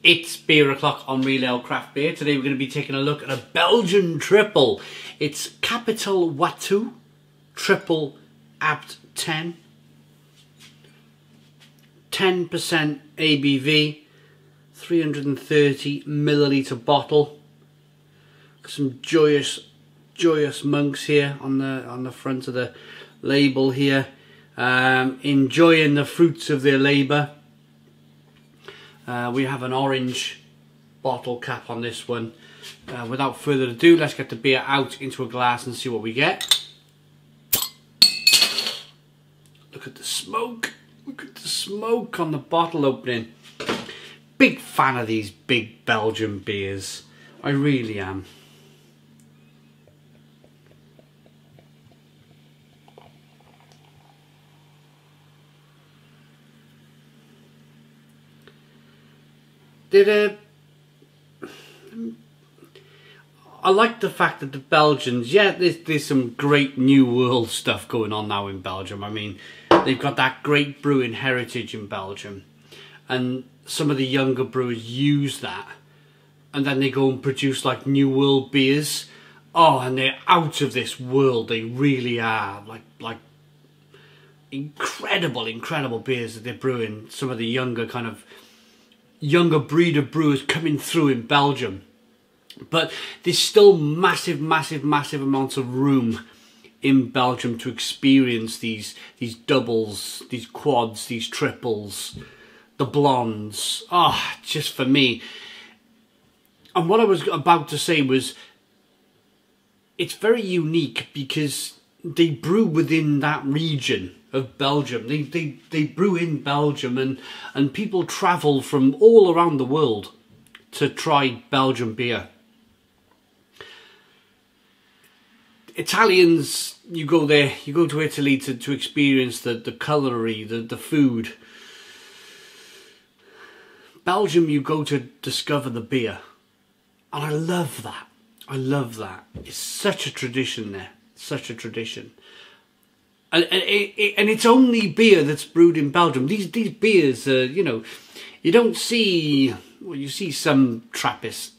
It's beer o'clock on Real Ale Craft Beer. Today we're going to be taking a look at a Belgian triple. It's Kapittel Watou Tripel Abt 10. 10% ABV, 330 milliliter bottle. Some joyous monks here on the front of the label here, enjoying the fruits of their labour. We have an orange bottle cap on this one. Without further ado, let's get the beer out into a glass and see what we get. Look at the smoke. Look at the smoke on the bottle opening. Big fan of these big Belgian beers. I really am. I like the fact that the Belgians, yeah, there's some great new world stuff going on now in Belgium. I mean, they've got that great brewing heritage in Belgium, and some of the younger brewers use that, and then they go and produce like new world beers. Oh, and they're out of this world. They really are like incredible beers that they're brewing. Some of the younger breed of brewers coming through in Belgium. But there's still massive amounts of room in Belgium to experience these doubles, these quads, these triples, the blondes. Ah, just for me. And what I was about to say was, it's very unique because they brew within that region of Belgium. They brew in Belgium, and people travel from all around the world to try Belgian beer. Italians, you go there, you go to Italy to experience the culinary, the food. Belgium, you go to discover the beer. And I love that. I love that. It's such a tradition there. Such a tradition. And it's only beer that's brewed in Belgium. These beers, you know, you don't see, well, you see some Trappist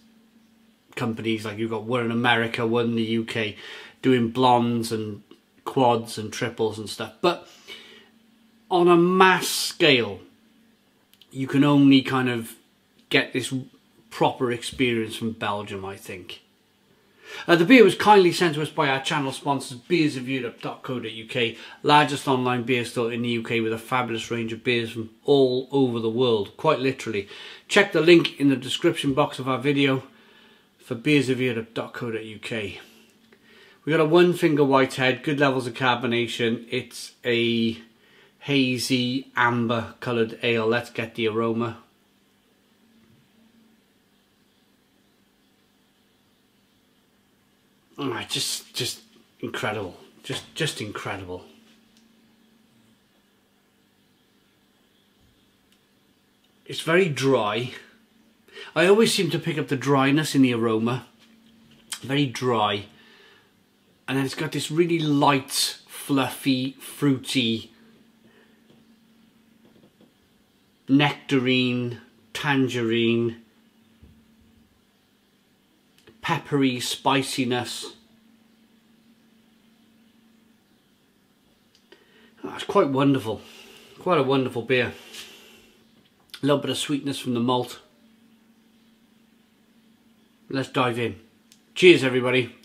companies, like you've got one in America, one in the UK, doing blondes and quads and triples and stuff. But on a mass scale, you can only kind of get this proper experience from Belgium, I think. The beer was kindly sent to us by our channel sponsors, beersofeurope.co.uk, largest online beer store in the UK with a fabulous range of beers from all over the world, quite literally. Check the link in the description box of our video for beersofeurope.co.uk. We got a one finger whitehead, good levels of carbonation. It's a hazy amber coloured ale. Let's get the aroma. Alright, just incredible. Just incredible. It's very dry. I always seem to pick up the dryness in the aroma. Very dry. And then it's got this really light, fluffy, fruity, nectarine, tangerine, peppery spiciness. Oh, it's quite wonderful. Quite a wonderful beer. A little bit of sweetness from the malt. Let's dive in. Cheers, everybody.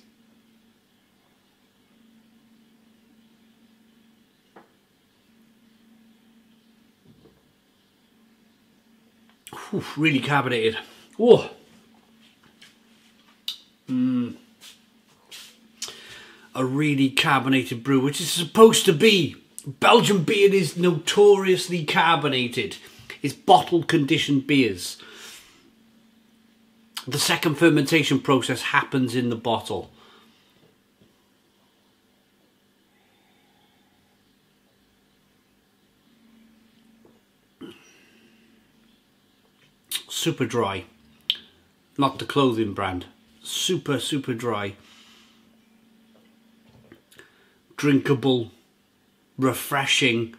Ooh, really carbonated. Whoa. A really carbonated brew, which is supposed to be. Belgian beer is notoriously carbonated. It's bottled conditioned beers. The second fermentation process happens in the bottle. Super dry. Not the clothing brand. Super dry. Drinkable. Refreshing.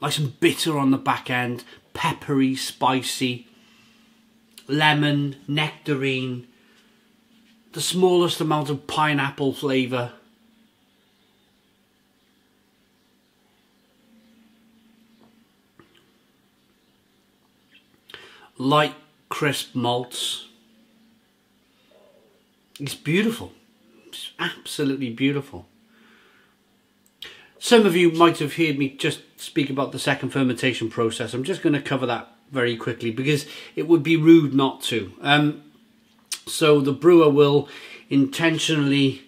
Nice and bitter on the back end. Peppery, spicy. lemon, nectarine, the smallest amount of pineapple flavour. Light, crisp malts. It's beautiful. It's absolutely beautiful. Some of you might have heard me just speak about the second fermentation process. I'm just going to cover that very quickly because it would be rude not to. So the brewer will intentionally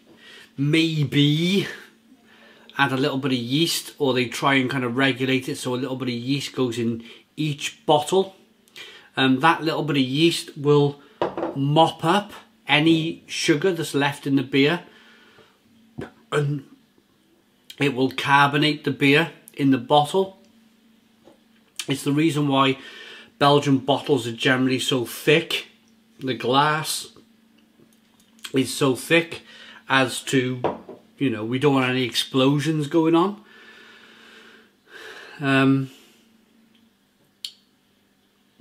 maybe add a little bit of yeast, or they try and kind of regulate it so a little bit of yeast goes in each bottle. That little bit of yeast will mop up any sugar that's left in the beer, and it will carbonate the beer in the bottle. It's the reason why Belgian bottles are generally so thick. The glass is so thick as to, you know, we don't want any explosions going on.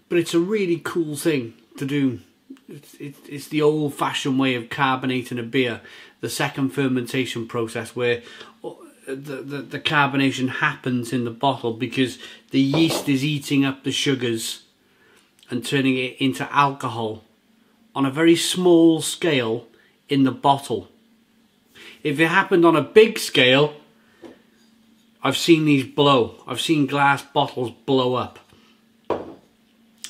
But it's a really cool thing to do. It's the old-fashioned way of carbonating a beer, the second fermentation process, where the carbonation happens in the bottle because the yeast is eating up the sugars and turning it into alcohol on a very small scale in the bottle. If it happened on a big scale, I've seen these blow. I've seen glass bottles blow up.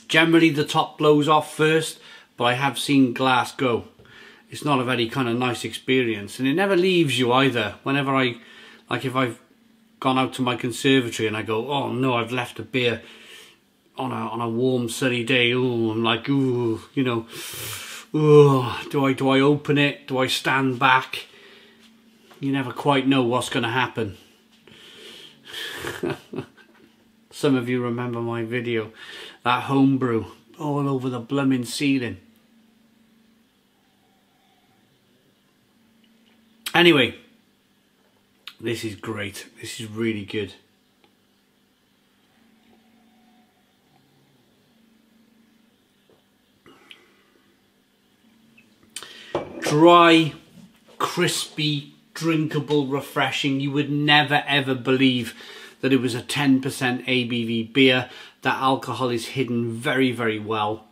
Generally the top blows off first, but I have seen glass go. It's not a very kind of nice experience, and it never leaves you either. Whenever like if I've gone out to my conservatory and I go, oh no, I've left a beer on a warm sunny day. Oh, I'm like, ooh, you know, oh, do I open it? Do I stand back? You never quite know what's going to happen. Some of you remember my video, that homebrew all over the blooming ceiling. Anyway, this is great. This is really good. Dry, crispy, drinkable, refreshing. You would never ever believe that it was a 10% ABV beer. That alcohol is hidden very, very well.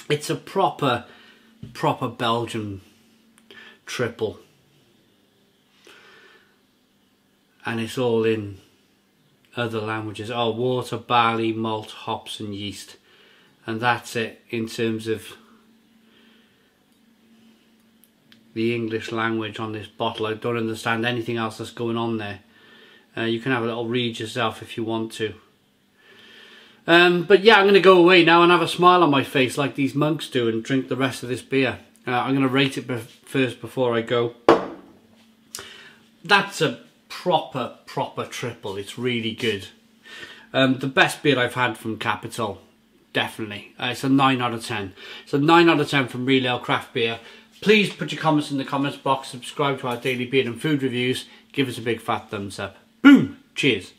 It's a proper Belgian triple. And it's all in other languages. Oh, water, barley, malt, hops and yeast. And that's it in terms of the English language on this bottle. I don't understand anything else that's going on there. You can have a little read yourself if you want to. But yeah, I'm going to go away now and have a smile on my face like these monks do and drink the rest of this beer. I'm going to rate it first before I go. That's a proper triple. It's really good. The best beer I've had from Kapittel, definitely. It's a 9 out of 10. It's a 9 out of 10 from Real Ale Craft Beer. Please put your comments in the comments box, subscribe to our daily beer and food reviews, give us a big fat thumbs up. Boom! Cheers!